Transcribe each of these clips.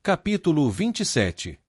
Capítulo 27.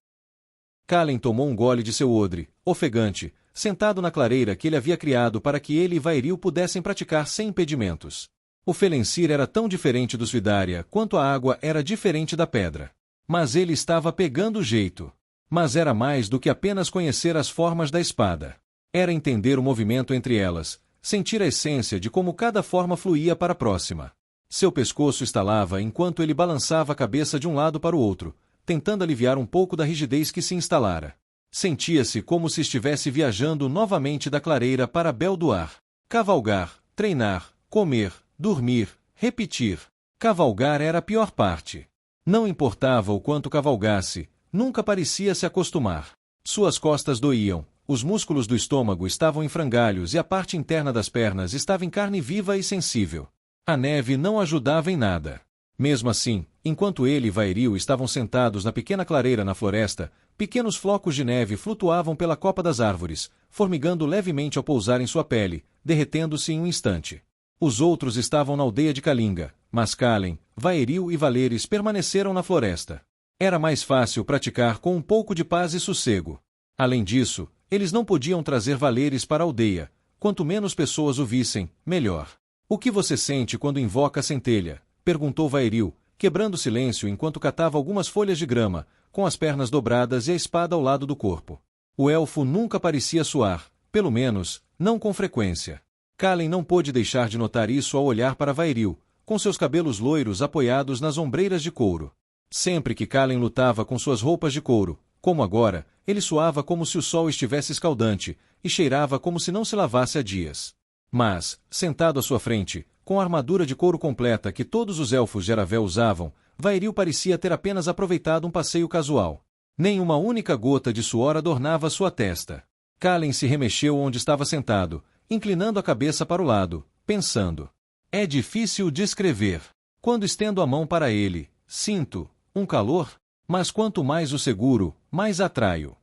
Kalen tomou um gole de seu odre, ofegante, sentado na clareira que ele havia criado para que ele e Vairil pudessem praticar sem impedimentos. O Felencir era tão diferente dos Vidaria quanto a água era diferente da pedra. Mas ele estava pegando jeito. Mas era mais do que apenas conhecer as formas da espada. Era entender o movimento entre elas, sentir a essência de como cada forma fluía para a próxima. Seu pescoço estalava enquanto ele balançava a cabeça de um lado para o outro, tentando aliviar um pouco da rigidez que se instalara. Sentia-se como se estivesse viajando novamente da clareira para Belduar. Cavalgar, treinar, comer, dormir, repetir. Cavalgar era a pior parte. Não importava o quanto cavalgasse, nunca parecia se acostumar. Suas costas doíam, os músculos do estômago estavam em frangalhos e a parte interna das pernas estava em carne viva e sensível. A neve não ajudava em nada. Mesmo assim, enquanto ele e Vairil estavam sentados na pequena clareira na floresta, pequenos flocos de neve flutuavam pela copa das árvores, formigando levemente ao pousar em sua pele, derretendo-se em um instante. Os outros estavam na aldeia de Kalinga, mas Kalen, Vairil e Valeris permaneceram na floresta. Era mais fácil praticar com um pouco de paz e sossego. Além disso, eles não podiam trazer Valeris para a aldeia. Quanto menos pessoas o vissem, melhor. O que você sente quando invoca a centelha? Perguntou Vairil, quebrando o silêncio enquanto catava algumas folhas de grama, com as pernas dobradas e a espada ao lado do corpo. O elfo nunca parecia suar, pelo menos, não com frequência. Kalen não pôde deixar de notar isso ao olhar para Vairil, com seus cabelos loiros apoiados nas ombreiras de couro. Sempre que Kalen lutava com suas roupas de couro, como agora, ele suava como se o sol estivesse escaldante, e cheirava como se não se lavasse há dias. Mas, sentado à sua frente, com a armadura de couro completa que todos os elfos de Aravel usavam, Vairil parecia ter apenas aproveitado um passeio casual. Nem uma única gota de suor adornava sua testa. Kalen se remexeu onde estava sentado, inclinando a cabeça para o lado, pensando. É difícil descrever. Quando estendo a mão para ele, sinto um calor, mas quanto mais o seguro, mais atraio.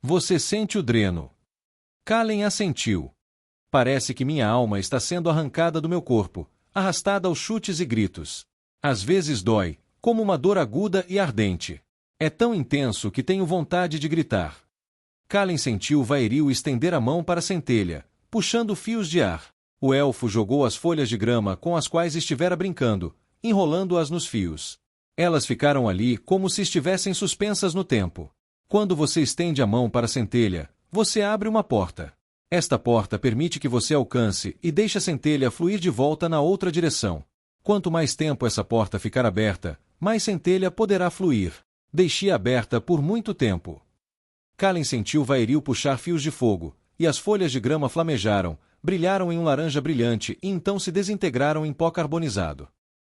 Você sente o dreno. Kalen assentiu. Parece que minha alma está sendo arrancada do meu corpo, arrastada aos chutes e gritos. Às vezes dói, como uma dor aguda e ardente. É tão intenso que tenho vontade de gritar. Kalen sentiu Vairil estender a mão para a centelha, puxando fios de ar. O elfo jogou as folhas de grama com as quais estivera brincando, enrolando-as nos fios. Elas ficaram ali como se estivessem suspensas no tempo. Quando você estende a mão para a centelha, você abre uma porta. Esta porta permite que você alcance e deixe a centelha fluir de volta na outra direção. Quanto mais tempo essa porta ficar aberta, mais centelha poderá fluir. Deixe-a aberta por muito tempo. Kalen sentiu Vairil puxar fios de fogo, e as folhas de grama flamejaram, brilharam em um laranja brilhante e então se desintegraram em pó carbonizado.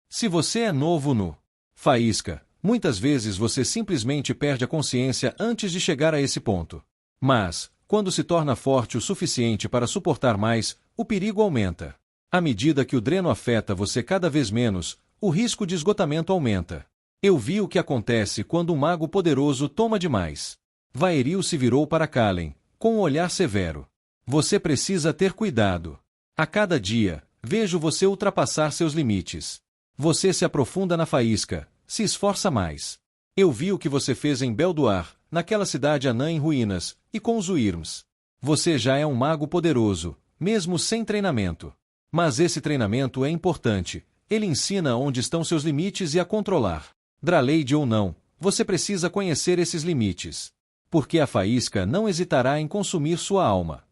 Se você é novo no faísca, muitas vezes você simplesmente perde a consciência antes de chegar a esse ponto. Mas, quando se torna forte o suficiente para suportar mais, o perigo aumenta. À medida que o dreno afeta você cada vez menos, o risco de esgotamento aumenta. Eu vi o que acontece quando um mago poderoso toma demais. Vairil se virou para Kalen, com um olhar severo. Você precisa ter cuidado. A cada dia, vejo você ultrapassar seus limites. Você se aprofunda na faísca, se esforça mais. Eu vi o que você fez em Belduar, naquela cidade anã em ruínas, e com os Uirms. Você já é um mago poderoso, mesmo sem treinamento. Mas esse treinamento é importante. Ele ensina onde estão seus limites e a controlar. Draleide ou não, você precisa conhecer esses limites. Porque a faísca não hesitará em consumir sua alma.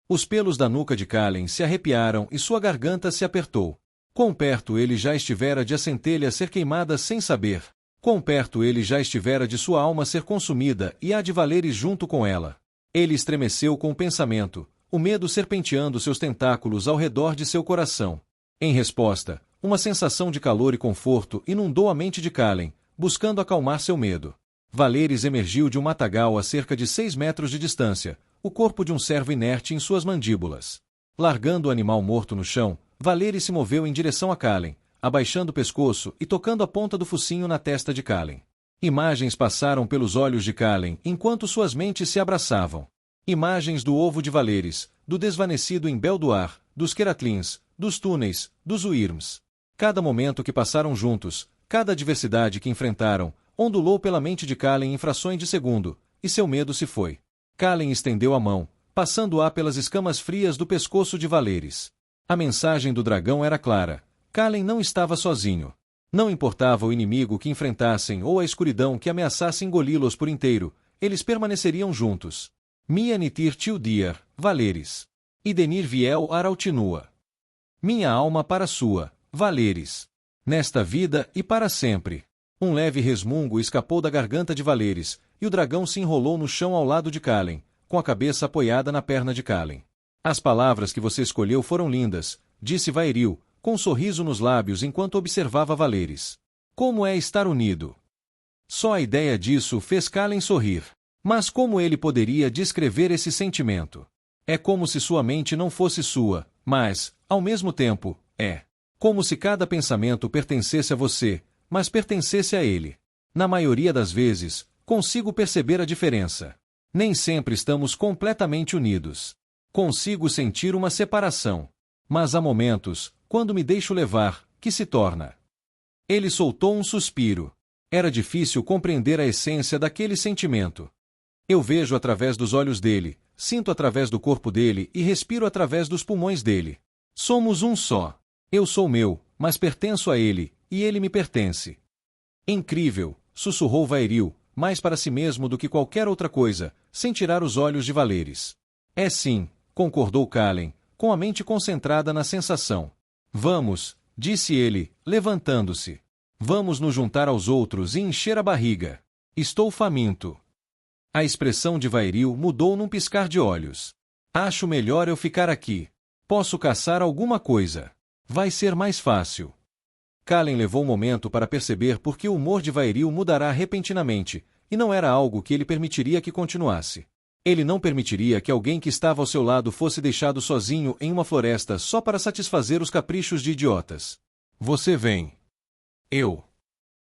Os pelos da nuca de Kalen se arrepiaram e sua garganta se apertou. Quão perto ele já estivera de a centelha ser queimada sem saber. Quão perto ele já estivera de sua alma ser consumida e a de Valeris junto com ela. Ele estremeceu com o pensamento, o medo serpenteando seus tentáculos ao redor de seu coração. Em resposta, uma sensação de calor e conforto inundou a mente de Kalen, buscando acalmar seu medo. Valeris emergiu de um matagal a cerca de 6 metros de distância, o corpo de um servo inerte em suas mandíbulas. Largando o animal morto no chão, Valeris se moveu em direção a Kalen, abaixando o pescoço e tocando a ponta do focinho na testa de Kalen. Imagens passaram pelos olhos de Kalen enquanto suas mentes se abraçavam. Imagens do ovo de Valeris, do desvanecido em Belduar, dos Keratlins, dos túneis, dos Uirms. Cada momento que passaram juntos, cada adversidade que enfrentaram, ondulou pela mente de Kalen em frações de segundo, e seu medo se foi. Kalen estendeu a mão, passando-a pelas escamas frias do pescoço de Valeris. A mensagem do dragão era clara. Kalen não estava sozinho. Não importava o inimigo que enfrentassem ou a escuridão que ameaçasse engoli-los por inteiro, eles permaneceriam juntos. Mia nitir tildir, Valeris. Idenir viel arautinua. Minha alma para sua, Valeris. Nesta vida e para sempre. Um leve resmungo escapou da garganta de Valeris, e o dragão se enrolou no chão ao lado de Kalen, com a cabeça apoiada na perna de Kalen. As palavras que você escolheu foram lindas, disse Vairil, com um sorriso nos lábios enquanto observava Valeris. Como é estar unido? Só a ideia disso fez Kalen sorrir. Mas como ele poderia descrever esse sentimento? É como se sua mente não fosse sua, mas, ao mesmo tempo, é. Como se cada pensamento pertencesse a você, mas pertencesse a ele. Na maioria das vezes, consigo perceber a diferença. Nem sempre estamos completamente unidos. Consigo sentir uma separação. Mas há momentos, quando me deixo levar, que se torna. Ele soltou um suspiro. Era difícil compreender a essência daquele sentimento. Eu vejo através dos olhos dele, sinto através do corpo dele e respiro através dos pulmões dele. Somos um só. Eu sou meu, mas pertenço a ele, e ele me pertence. Incrível, sussurrou Vairil, mais para si mesmo do que qualquer outra coisa, sem tirar os olhos de Valeris. É sim, concordou Kalen, com a mente concentrada na sensação. Vamos, disse ele, levantando-se. Vamos nos juntar aos outros e encher a barriga. Estou faminto. A expressão de Vairil mudou num piscar de olhos. Acho melhor eu ficar aqui. Posso caçar alguma coisa. Vai ser mais fácil. Kalen levou um momento para perceber por que o humor de Vairil mudará repentinamente, e não era algo que ele permitiria que continuasse. Ele não permitiria que alguém que estava ao seu lado fosse deixado sozinho em uma floresta só para satisfazer os caprichos de idiotas. Você vem. Eu.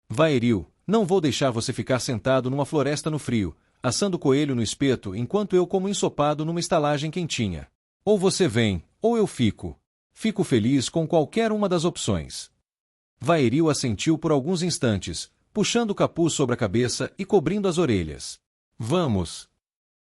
Vairil, não vou deixar você ficar sentado numa floresta no frio, assando coelho no espeto enquanto eu como ensopado numa estalagem quentinha. Ou você vem, ou eu fico. Fico feliz com qualquer uma das opções. Vairil assentiu por alguns instantes, puxando o capuz sobre a cabeça e cobrindo as orelhas. Vamos.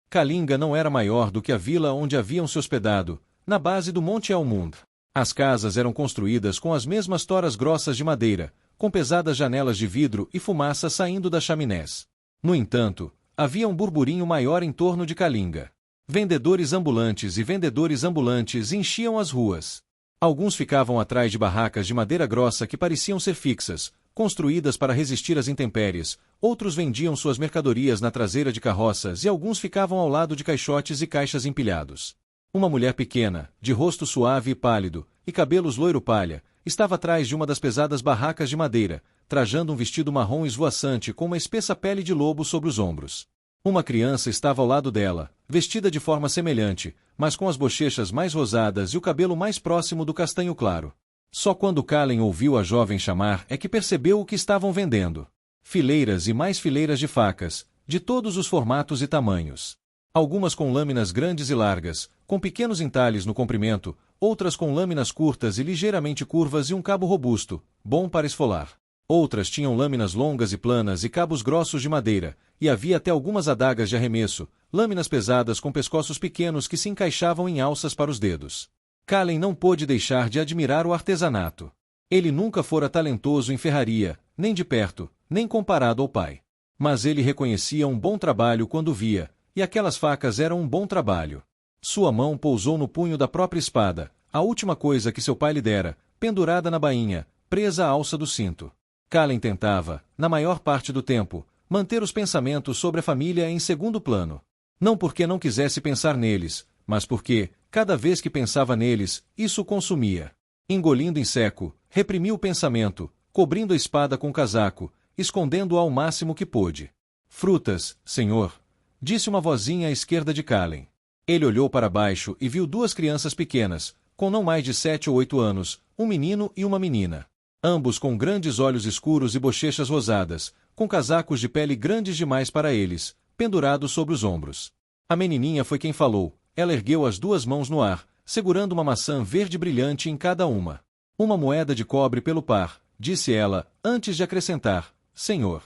Kalinga não era maior do que a vila onde haviam se hospedado, na base do Monte Elmund. As casas eram construídas com as mesmas toras grossas de madeira, com pesadas janelas de vidro e fumaça saindo das chaminés. No entanto, havia um burburinho maior em torno de Kalinga. Vendedores ambulantes enchiam as ruas. Alguns ficavam atrás de barracas de madeira grossa que pareciam ser fixas, construídas para resistir às intempéries, outros vendiam suas mercadorias na traseira de carroças e alguns ficavam ao lado de caixotes e caixas empilhados. Uma mulher pequena, de rosto suave e pálido, e cabelos loiro-palha, estava atrás de uma das pesadas barracas de madeira, trajando um vestido marrom esvoaçante com uma espessa pele de lobo sobre os ombros. Uma criança estava ao lado dela, vestida de forma semelhante, mas com as bochechas mais rosadas e o cabelo mais próximo do castanho claro. Só quando Kalen ouviu a jovem chamar é que percebeu o que estavam vendendo. Fileiras e mais fileiras de facas, de todos os formatos e tamanhos. Algumas com lâminas grandes e largas, com pequenos entalhes no comprimento, outras com lâminas curtas e ligeiramente curvas e um cabo robusto, bom para esfolar. Outras tinham lâminas longas e planas e cabos grossos de madeira, e havia até algumas adagas de arremesso, lâminas pesadas com pescoços pequenos que se encaixavam em alças para os dedos. Kalen não pôde deixar de admirar o artesanato. Ele nunca fora talentoso em ferraria, nem de perto, nem comparado ao pai. Mas ele reconhecia um bom trabalho quando via, e aquelas facas eram um bom trabalho. Sua mão pousou no punho da própria espada, a última coisa que seu pai lhe dera, pendurada na bainha, presa à alça do cinto. Kalen tentava, na maior parte do tempo, manter os pensamentos sobre a família em segundo plano. Não porque não quisesse pensar neles, mas porque, cada vez que pensava neles, isso o consumia. Engolindo em seco, reprimiu o pensamento, cobrindo a espada com o casaco, escondendo-a ao máximo que pôde. Frutas, senhor, disse uma vozinha à esquerda de Kalen. Ele olhou para baixo e viu duas crianças pequenas, com não mais de 7 ou 8 anos, um menino e uma menina. Ambos com grandes olhos escuros e bochechas rosadas, com casacos de pele grandes demais para eles, pendurados sobre os ombros. A menininha foi quem falou. Ela ergueu as duas mãos no ar, segurando uma maçã verde brilhante em cada uma. Uma moeda de cobre pelo par, disse ela, antes de acrescentar, senhor.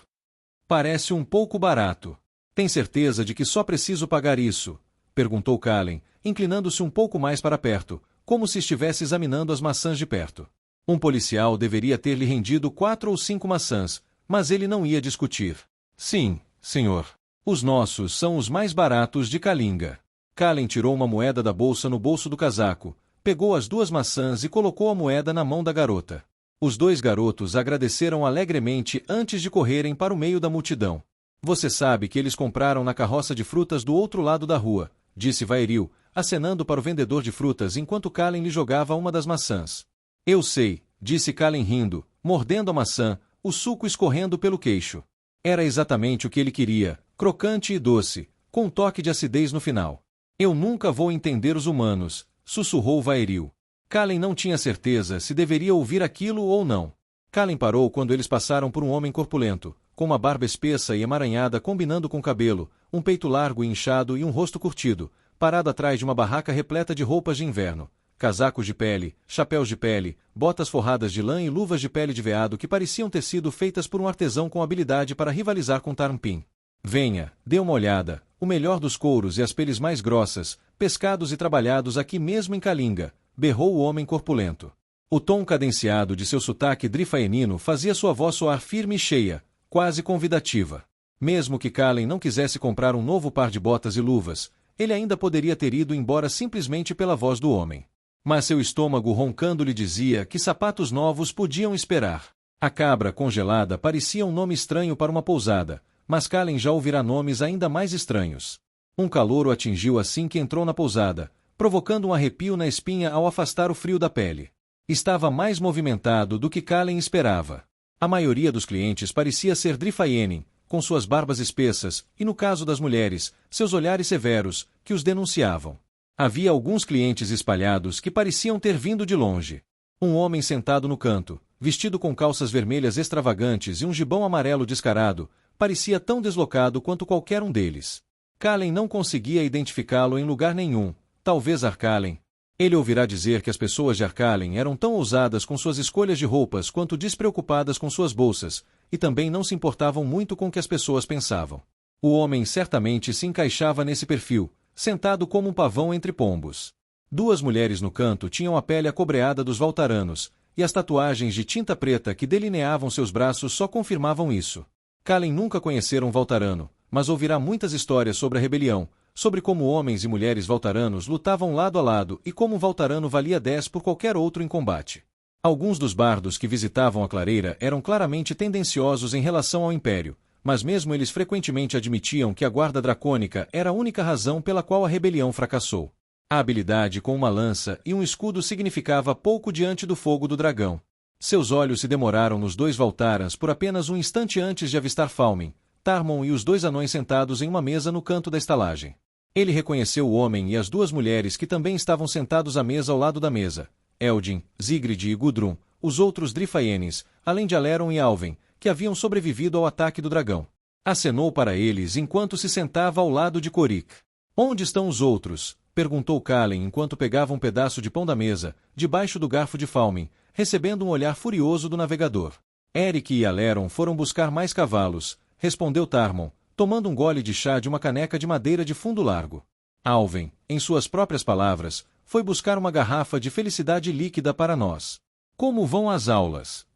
Parece um pouco barato. Tem certeza de que só preciso pagar isso? Perguntou Kallen, inclinando-se um pouco mais para perto, como se estivesse examinando as maçãs de perto. Um policial deveria ter lhe rendido 4 ou 5 maçãs, mas ele não ia discutir. Sim, senhor. Os nossos são os mais baratos de Kalinga. Kallen tirou uma moeda da bolsa no bolso do casaco, pegou as 2 maçãs e colocou a moeda na mão da garota. Os 2 garotos agradeceram alegremente antes de correrem para o meio da multidão. Você sabe que eles compraram na carroça de frutas do outro lado da rua, disse Vairil, acenando para o vendedor de frutas enquanto Kallen lhe jogava uma das maçãs. Eu sei, disse Kallen rindo, mordendo a maçã, o suco escorrendo pelo queixo. Era exatamente o que ele queria, crocante e doce, com um toque de acidez no final. Eu nunca vou entender os humanos, sussurrou Vairil. Kallen não tinha certeza se deveria ouvir aquilo ou não. Kallen parou quando eles passaram por um homem corpulento, com uma barba espessa e emaranhada combinando com o cabelo, um peito largo e inchado e um rosto curtido, parado atrás de uma barraca repleta de roupas de inverno, casacos de pele, chapéus de pele, botas forradas de lã e luvas de pele de veado que pareciam ter sido feitas por um artesão com habilidade para rivalizar com Tarmpin. Venha, dê uma olhada, o melhor dos couros e as peles mais grossas, pescados e trabalhados aqui mesmo em Kalinga, berrou o homem corpulento. O tom cadenciado de seu sotaque drifaenino fazia sua voz soar firme e cheia, quase convidativa. Mesmo que Kallen não quisesse comprar um novo par de botas e luvas, ele ainda poderia ter ido embora simplesmente pela voz do homem. Mas seu estômago roncando lhe dizia que sapatos novos podiam esperar. A cabra congelada parecia um nome estranho para uma pousada, mas Kallen já ouvirá nomes ainda mais estranhos. Um calor o atingiu assim que entrou na pousada, provocando um arrepio na espinha ao afastar o frio da pele. Estava mais movimentado do que Kallen esperava. A maioria dos clientes parecia ser Drifaenin, com suas barbas espessas, e no caso das mulheres, seus olhares severos, que os denunciavam. Havia alguns clientes espalhados que pareciam ter vindo de longe. Um homem sentado no canto, vestido com calças vermelhas extravagantes e um gibão amarelo descarado, parecia tão deslocado quanto qualquer um deles. Kallen não conseguia identificá-lo em lugar nenhum, talvez Arkallen. Ele ouvirá dizer que as pessoas de Arkallen eram tão ousadas com suas escolhas de roupas quanto despreocupadas com suas bolsas, e também não se importavam muito com o que as pessoas pensavam. O homem certamente se encaixava nesse perfil, sentado como um pavão entre pombos. 2 mulheres no canto tinham a pele acobreada dos Valtaranos, e as tatuagens de tinta preta que delineavam seus braços só confirmavam isso. Kallen nunca conhecera um Valtarano, mas ouvirá muitas histórias sobre a rebelião, sobre como homens e mulheres Valtaranos lutavam lado a lado e como um Valtarano valia 10 por qualquer outro em combate. Alguns dos bardos que visitavam a clareira eram claramente tendenciosos em relação ao Império, mas mesmo eles frequentemente admitiam que a guarda dracônica era a única razão pela qual a rebelião fracassou. A habilidade com uma lança e um escudo significava pouco diante do fogo do dragão. Seus olhos se demoraram nos 2 Valtarans por apenas um instante antes de avistar Falmin, Tarmon e os 2 anões sentados em uma mesa no canto da estalagem. Ele reconheceu o homem e as 2 mulheres que também estavam sentados à mesa ao lado da mesa, Eldin, Sigrid e Gudrun, os outros Drifaenins, além de Aleron e Alven, que haviam sobrevivido ao ataque do dragão. Acenou para eles enquanto se sentava ao lado de Korik. Onde estão os outros? Perguntou Kallen enquanto pegava um pedaço de pão da mesa, debaixo do garfo de Falmin, recebendo um olhar furioso do navegador. Eric e Aleron foram buscar mais cavalos, respondeu Tarmon, tomando um gole de chá de uma caneca de madeira de fundo largo. Alven, em suas próprias palavras, foi buscar uma garrafa de felicidade líquida para nós. Como vão as aulas?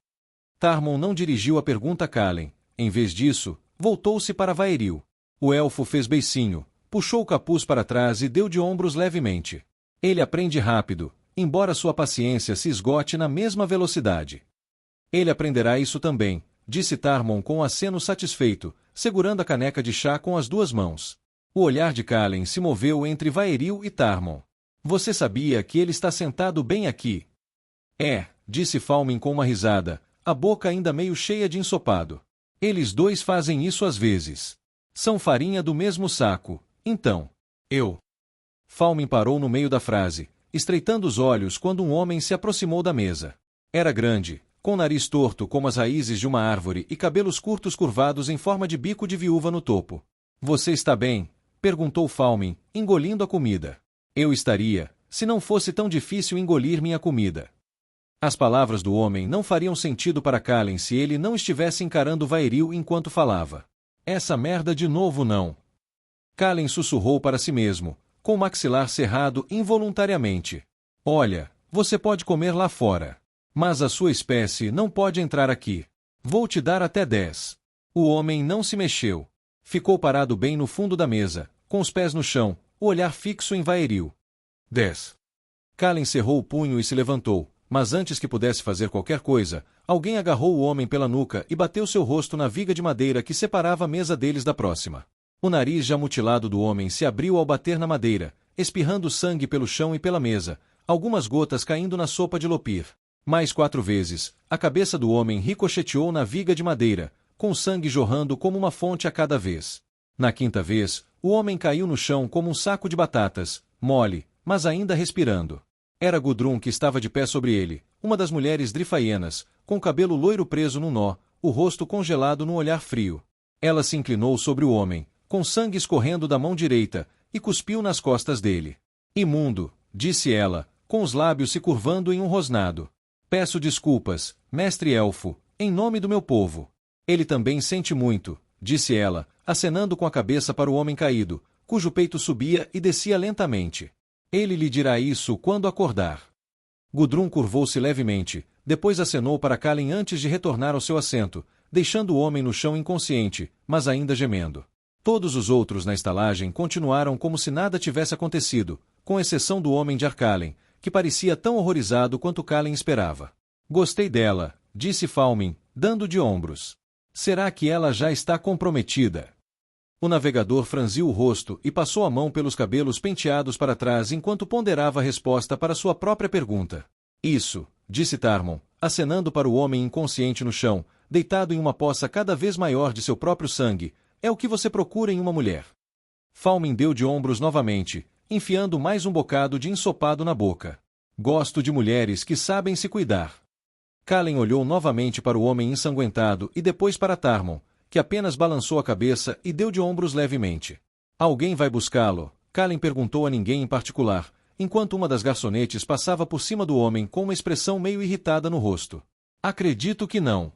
Tarmon não dirigiu a pergunta a Kallen. Em vez disso, voltou-se para Vairil. O elfo fez beicinho, puxou o capuz para trás e deu de ombros levemente. Ele aprende rápido, embora sua paciência se esgote na mesma velocidade. Ele aprenderá isso também, disse Tarmon com um aceno satisfeito, segurando a caneca de chá com as 2 mãos. O olhar de Kallen se moveu entre Vairil e Tarmon. Você sabia que ele está sentado bem aqui? É, disse Falmin com uma risada, a boca ainda meio cheia de ensopado. Eles 2 fazem isso às vezes. São farinha do mesmo saco, então. Eu. Falmin parou no meio da frase, estreitando os olhos quando um homem se aproximou da mesa. Era grande, com nariz torto como as raízes de uma árvore e cabelos curtos curvados em forma de bico de viúva no topo. Você está bem? Perguntou Falmin, engolindo a comida. Eu estaria, se não fosse tão difícil engolir minha comida. As palavras do homem não fariam sentido para Kallen se ele não estivesse encarando Vairil enquanto falava. Essa merda de novo não. Kalen sussurrou para si mesmo, com o maxilar cerrado involuntariamente. Olha, você pode comer lá fora. Mas a sua espécie não pode entrar aqui. Vou te dar até 10. O homem não se mexeu. Ficou parado bem no fundo da mesa, com os pés no chão, o olhar fixo em Vaeril. 10. Kalen cerrou o punho e se levantou, mas antes que pudesse fazer qualquer coisa, alguém agarrou o homem pela nuca e bateu seu rosto na viga de madeira que separava a mesa deles da próxima. O nariz já mutilado do homem se abriu ao bater na madeira, espirrando sangue pelo chão e pela mesa, algumas gotas caindo na sopa de Lopir. Mais 4 vezes, a cabeça do homem ricocheteou na viga de madeira, com sangue jorrando como uma fonte a cada vez. Na 5ª vez, o homem caiu no chão como um saco de batatas, mole, mas ainda respirando. Era Gudrun que estava de pé sobre ele, uma das mulheres drifaienas, com o cabelo loiro preso num nó, o rosto congelado num olhar frio. Ela se inclinou sobre o homem, com sangue escorrendo da mão direita, e cuspiu nas costas dele. Imundo, disse ela, com os lábios se curvando em um rosnado. Peço desculpas, mestre elfo, em nome do meu povo. Ele também sente muito, disse ela, acenando com a cabeça para o homem caído, cujo peito subia e descia lentamente. Ele lhe dirá isso quando acordar. Gudrun curvou-se levemente, depois acenou para Kalen antes de retornar ao seu assento, deixando o homem no chão inconsciente, mas ainda gemendo. Todos os outros na estalagem continuaram como se nada tivesse acontecido, com exceção do homem de Arkalen, que parecia tão horrorizado quanto Kalen esperava. Gostei dela, disse Falmin, dando de ombros. Será que ela já está comprometida? O navegador franziu o rosto e passou a mão pelos cabelos penteados para trás enquanto ponderava a resposta para sua própria pergunta. Isso, disse Tarmon, acenando para o homem inconsciente no chão, deitado em uma poça cada vez maior de seu próprio sangue, é o que você procura em uma mulher. Falmin deu de ombros novamente, enfiando mais um bocado de ensopado na boca. Gosto de mulheres que sabem se cuidar. Kalen olhou novamente para o homem ensanguentado e depois para Tarmon, que apenas balançou a cabeça e deu de ombros levemente. Alguém vai buscá-lo? Kalen perguntou a ninguém em particular, enquanto uma das garçonetes passava por cima do homem com uma expressão meio irritada no rosto. Acredito que não.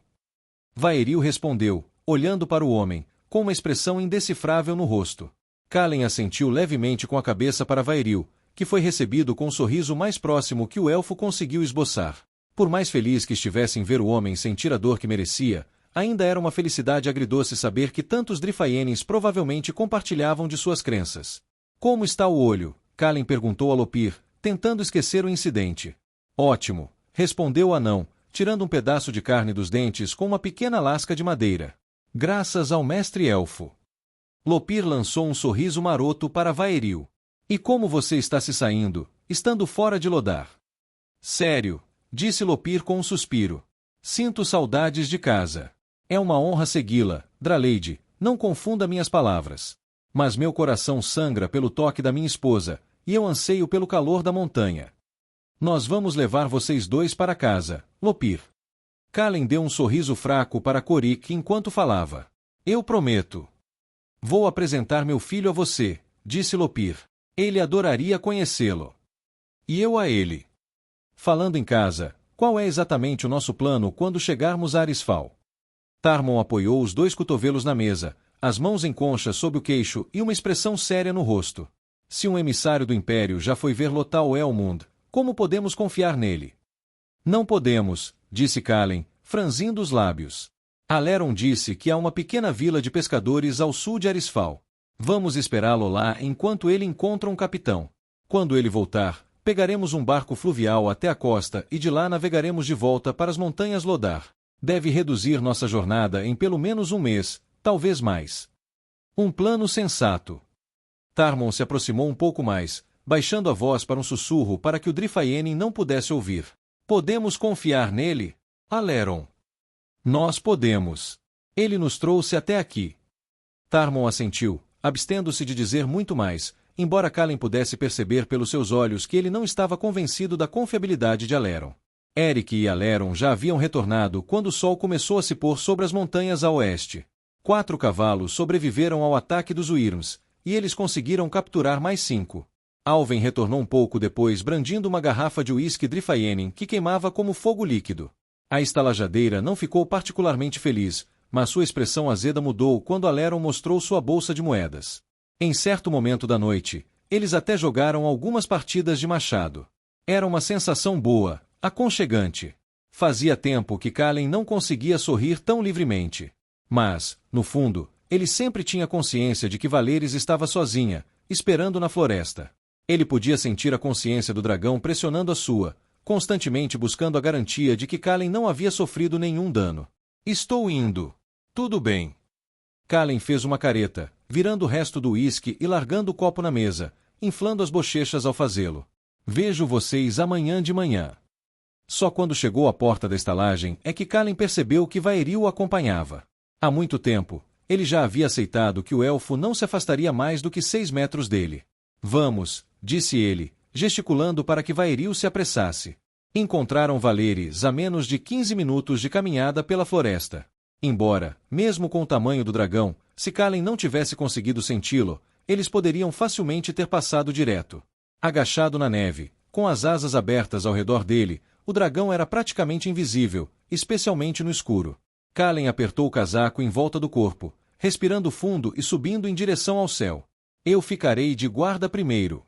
Vaeril respondeu, olhando para o homem, com uma expressão indecifrável no rosto. Kalen assentiu levemente com a cabeça para Vaeril, que foi recebido com o sorriso mais próximo que o elfo conseguiu esboçar. Por mais feliz que estivesse em ver o homem sentir a dor que merecia, ainda era uma felicidade agridoce saber que tantos Drifaienes provavelmente compartilhavam de suas crenças. Como está o olho? Kalen perguntou a Lopir, tentando esquecer o incidente. Ótimo, respondeu o anão, tirando um pedaço de carne dos dentes com uma pequena lasca de madeira. Graças ao mestre elfo. Lopir lançou um sorriso maroto para Vaeril. E como você está se saindo, estando fora de Lodar? Sério, disse Lopir com um suspiro. Sinto saudades de casa. É uma honra segui-la, Draleide, não confunda minhas palavras. Mas meu coração sangra pelo toque da minha esposa, e eu anseio pelo calor da montanha. Nós vamos levar vocês dois para casa, Lopir. Kalen deu um sorriso fraco para Korik enquanto falava. Eu prometo. Vou apresentar meu filho a você, disse Lopir. Ele adoraria conhecê-lo. E eu a ele. Falando em casa, qual é exatamente o nosso plano quando chegarmos a Arisfal? Tarmon apoiou os 2 cotovelos na mesa, as mãos em concha sob o queixo e uma expressão séria no rosto. Se um emissário do Império já foi ver Lothal Elmund, como podemos confiar nele? Não podemos, disse Kalen, franzindo os lábios. Aleron disse que há uma pequena vila de pescadores ao sul de Arisfal. Vamos esperá-lo lá enquanto ele encontra um capitão. Quando ele voltar, pegaremos um barco fluvial até a costa e de lá navegaremos de volta para as montanhas Lodar. Deve reduzir nossa jornada em pelo menos um mês, talvez mais. Um plano sensato. Tarmon se aproximou um pouco mais, baixando a voz para um sussurro para que o Drifaienin não pudesse ouvir. Podemos confiar nele? Aleron. Nós podemos. Ele nos trouxe até aqui. Tarmon assentiu, abstendo-se de dizer muito mais, embora Kalen pudesse perceber pelos seus olhos que ele não estava convencido da confiabilidade de Aleron. Eric e Aleron já haviam retornado quando o sol começou a se pôr sobre as montanhas a oeste. 4 cavalos sobreviveram ao ataque dos Wyrms, e eles conseguiram capturar mais 5. Alven retornou um pouco depois brandindo uma garrafa de uísque Drifaienin que queimava como fogo líquido. A estalajadeira não ficou particularmente feliz, mas sua expressão azeda mudou quando Aleron mostrou sua bolsa de moedas. Em certo momento da noite, eles até jogaram algumas partidas de machado. Era uma sensação boa, aconchegante. Fazia tempo que Kallen não conseguia sorrir tão livremente. Mas, no fundo, ele sempre tinha consciência de que Valeris estava sozinha, esperando na floresta. Ele podia sentir a consciência do dragão pressionando a sua, constantemente buscando a garantia de que Kallen não havia sofrido nenhum dano. Estou indo. Tudo bem. Kallen fez uma careta, virando o resto do uísque e largando o copo na mesa, inflando as bochechas ao fazê-lo. Vejo vocês amanhã de manhã. Só quando chegou à porta da estalagem é que Kallen percebeu que Vaeril o acompanhava. Há muito tempo, ele já havia aceitado que o elfo não se afastaria mais do que 6 metros dele. Vamos, disse ele, gesticulando para que Vaeril se apressasse. Encontraram Valeris a menos de 15 minutos de caminhada pela floresta. Embora, mesmo com o tamanho do dragão, se Kallen não tivesse conseguido senti-lo, eles poderiam facilmente ter passado direto. Agachado na neve, com as asas abertas ao redor dele, o dragão era praticamente invisível, especialmente no escuro. Kallen apertou o casaco em volta do corpo, respirando fundo e subindo em direção ao céu. Eu ficarei de guarda primeiro.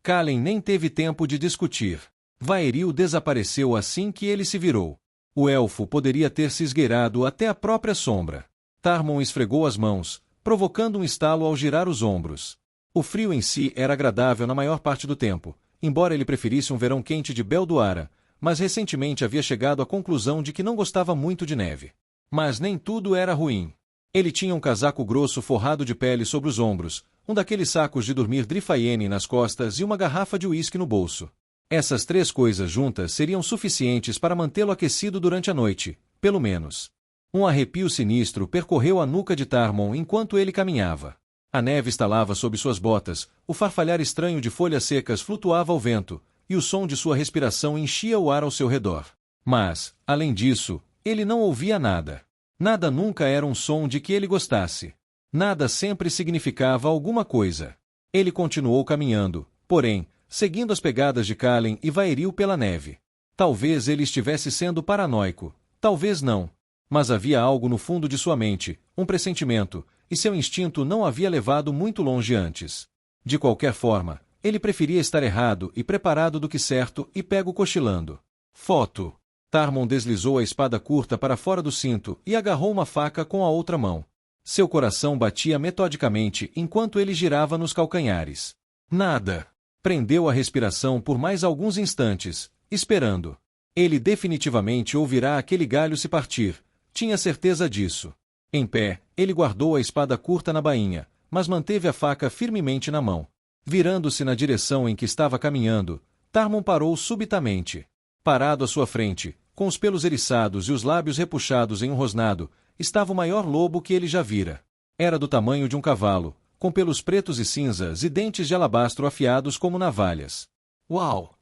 Kallen nem teve tempo de discutir. Vaeril desapareceu assim que ele se virou. O elfo poderia ter se esgueirado até a própria sombra. Tarmon esfregou as mãos, provocando um estalo ao girar os ombros. O frio em si era agradável na maior parte do tempo, embora ele preferisse um verão quente de Belduara, mas recentemente havia chegado à conclusão de que não gostava muito de neve. Mas nem tudo era ruim. Ele tinha um casaco grosso forrado de pele sobre os ombros, um daqueles sacos de dormir Drifayene nas costas e uma garrafa de uísque no bolso. Essas 3 coisas juntas seriam suficientes para mantê-lo aquecido durante a noite, pelo menos. Um arrepio sinistro percorreu a nuca de Tarmon enquanto ele caminhava. A neve estalava sob suas botas, o farfalhar estranho de folhas secas flutuava ao vento, e o som de sua respiração enchia o ar ao seu redor. Mas, além disso, ele não ouvia nada. Nada nunca era um som de que ele gostasse. Nada sempre significava alguma coisa. Ele continuou caminhando, porém, seguindo as pegadas de Kallen e Vaeril pela neve. Talvez ele estivesse sendo paranoico, talvez não. Mas havia algo no fundo de sua mente, um pressentimento, e seu instinto não havia levado muito longe antes. De qualquer forma, ele preferia estar errado e preparado do que certo e pego cochilando. Foto. Tarmon deslizou a espada curta para fora do cinto e agarrou uma faca com a outra mão. Seu coração batia metodicamente enquanto ele girava nos calcanhares. Nada. Prendeu a respiração por mais alguns instantes, esperando. Ele definitivamente ouvirá aquele galho se partir, tinha certeza disso. Em pé, ele guardou a espada curta na bainha, mas manteve a faca firmemente na mão. Virando-se na direção em que estava caminhando, Tarmon parou subitamente. Parado à sua frente, com os pelos eriçados e os lábios repuxados em um rosnado, estava o maior lobo que ele já vira. Era do tamanho de um cavalo, com pelos pretos e cinzas e dentes de alabastro afiados como navalhas. Uau!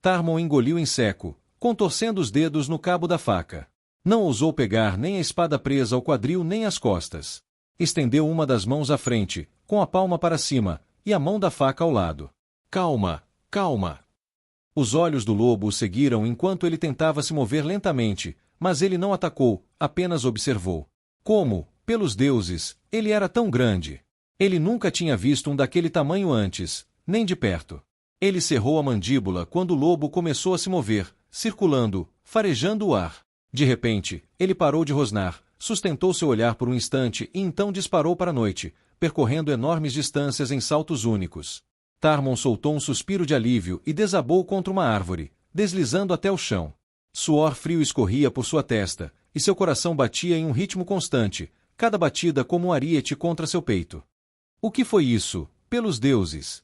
Tarmon engoliu em seco, contorcendo os dedos no cabo da faca. Não ousou pegar nem a espada presa ao quadril nem as costas. Estendeu uma das mãos à frente, com a palma para cima, e a mão da faca ao lado. Calma, calma. Os olhos do lobo o seguiram enquanto ele tentava se mover lentamente, mas ele não atacou, apenas observou. Como, pelos deuses, ele era tão grande. Ele nunca tinha visto um daquele tamanho antes, nem de perto. Ele cerrou a mandíbula quando o lobo começou a se mover, circulando, farejando o ar. De repente, ele parou de rosnar, sustentou seu olhar por um instante e então disparou para a noite, percorrendo enormes distâncias em saltos únicos. Tarmon soltou um suspiro de alívio e desabou contra uma árvore, deslizando até o chão. Suor frio escorria por sua testa, e seu coração batia em um ritmo constante, cada batida como um ariete contra seu peito. O que foi isso, pelos deuses?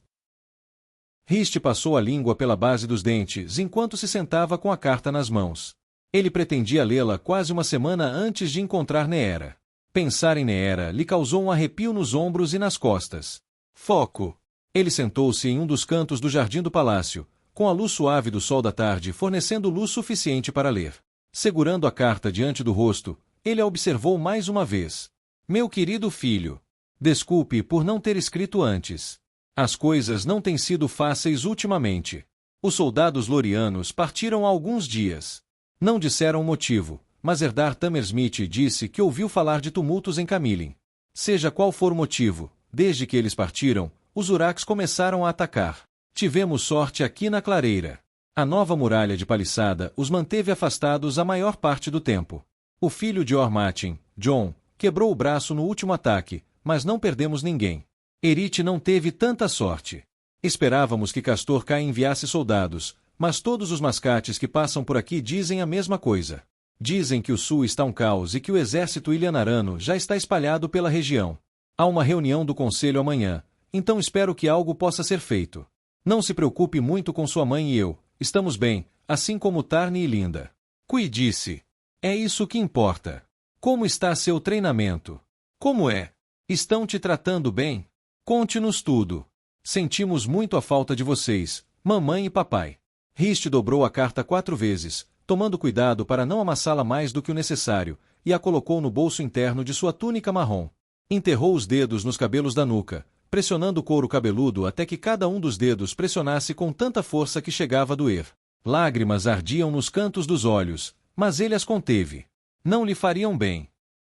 Riste passou a língua pela base dos dentes enquanto se sentava com a carta nas mãos. Ele pretendia lê-la quase uma semana antes de encontrar Neera. Pensar em Neera lhe causou um arrepio nos ombros e nas costas. Foco! Ele sentou-se em um dos cantos do jardim do palácio, com a luz suave do sol da tarde fornecendo luz suficiente para ler. Segurando a carta diante do rosto, ele a observou mais uma vez. Meu querido filho, desculpe por não ter escrito antes. As coisas não têm sido fáceis ultimamente. Os soldados lorianos partiram há alguns dias. Não disseram o motivo, mas Erdar Tamersmith disse que ouviu falar de tumultos em Camilin. Seja qual for o motivo, desde que eles partiram, os Uraks começaram a atacar. Tivemos sorte aqui na clareira. A nova muralha de paliçada os manteve afastados a maior parte do tempo. O filho de Ormatin, John, quebrou o braço no último ataque, mas não perdemos ninguém. Erite não teve tanta sorte. Esperávamos que Castor Kai enviasse soldados, mas todos os mascates que passam por aqui dizem a mesma coisa. Dizem que o sul está um caos e que o exército ilianarano já está espalhado pela região. Há uma reunião do conselho amanhã, então espero que algo possa ser feito. Não se preocupe muito com sua mãe e eu, estamos bem, assim como Tarni e Linda. Kui disse. É isso que importa. Como está seu treinamento? Como é? Estão te tratando bem? Conte-nos tudo. Sentimos muito a falta de vocês, mamãe e papai. Rist dobrou a carta 4 vezes, tomando cuidado para não amassá-la mais do que o necessário, e a colocou no bolso interno de sua túnica marrom. Enterrou os dedos nos cabelos da nuca, pressionando o couro cabeludo até que cada um dos dedos pressionasse com tanta força que chegava a doer. Lágrimas ardiam nos cantos dos olhos, mas ele as conteve. Não lhe fariam bem.